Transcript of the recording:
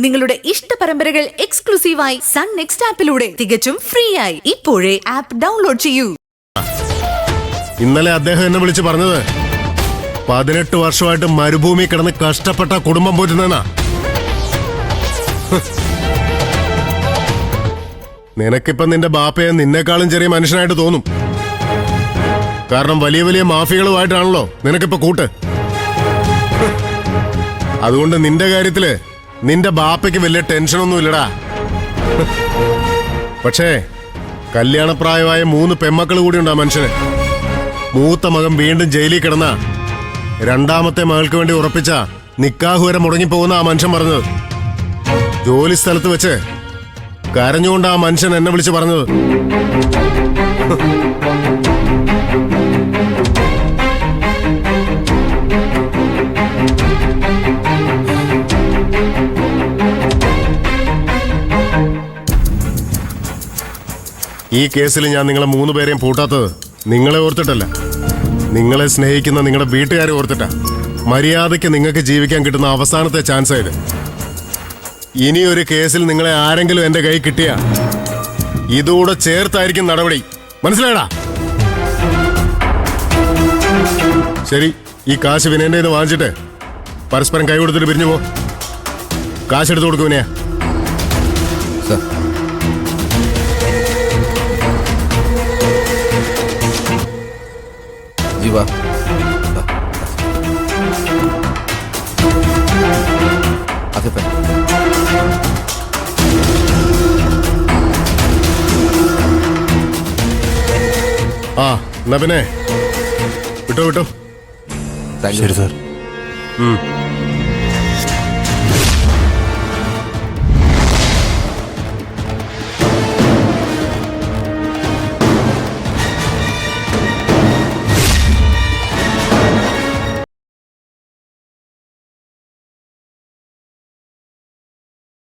നിങ്ങളുടെ ഇഷ്ട പരമ്പരകൾ എക്സ്ക്ലൂസീവായി സൺ നെക്സ്റ്റ് ആപ്പിലൂടെ തികച്ചും ഫ്രീ ആയി ഇപ്പോഴേ ആപ്പ് ഡൗൺലോഡ് ചെയ്യൂ. ഇന്നലെ അദ്ദേഹം എന്നെ വിളിച്ച് പറഞ്ഞത് 18 വർഷമായിട്ട് മരുഭൂമി കിടന്ന് കഷ്ടപ്പെട്ട കുടുംബം പോറ്റുന്ന നിനക്കിപ്പം നിന്റെ ബാപ്പയെ നിന്നെക്കാളും ചെറിയ മനുഷ്യനായിട്ട് തോന്നും. കാരണം വലിയ വലിയ മാഫിയകളുമായിട്ടാണല്ലോ നിനക്കിപ്പോ കൂട്ട്. അതുകൊണ്ട് നിന്റെ കാര്യത്തില് നിന്റെ ബാപ്പയ്ക്ക് വലിയ ടെൻഷനൊന്നും ഇല്ലടാ. പക്ഷേ കല്യാണപ്രായമായ 3 പെമ്മക്കൾ കൂടി ഉണ്ടാ മനുഷ്യന്. മൂത്ത മകൻ വീണ്ടും ജയിലിൽ കിടന്ന രണ്ടാമത്തെ മകൾക്ക് വേണ്ടി ഉറപ്പിച്ച നിക്കാഹ് വരെ മുടങ്ങിപ്പോകുന്ന ആ മനുഷ്യൻ പറഞ്ഞത്. ജോലി സ്ഥലത്ത് വെച്ച് കരഞ്ഞുകൊണ്ട് ആ മനുഷ്യൻ എന്നെ വിളിച്ച് പറഞ്ഞത്. ഈ കേസിൽ ഞാൻ നിങ്ങളെ 3 പേരെയും പൂട്ടാത്തത് നിങ്ങളെ ഓർത്തിട്ടല്ല, നിങ്ങളെ സ്നേഹിക്കുന്ന നിങ്ങളുടെ വീട്ടുകാരെ ഓർത്തിട്ടാ. മര്യാദയ്ക്ക് നിങ്ങൾക്ക് ജീവിക്കാൻ കിട്ടുന്ന അവസാനത്തെ ചാൻസ് ആയത്. ഇനിയൊരു കേസിൽ നിങ്ങളെ ആരെങ്കിലും എന്റെ കൈ കിട്ടിയാ ഇതുകൂടെ ചേർത്തായിരിക്കും നടപടി. മനസ്സിലായടാ? ശരി, ഈ കാശ് വിനയന്റെ ഇത് വാങ്ങിച്ചിട്ട് പരസ്പരം കൈ കൊടുത്തിട്ട് പിരിഞ്ഞു പോ. കാശെടുത്ത് കൊടുക്കും വിനയ. ജീവ അതെ. ആ എന്നാ പിന്നെ വിട്ടോ. ശരി സാർ.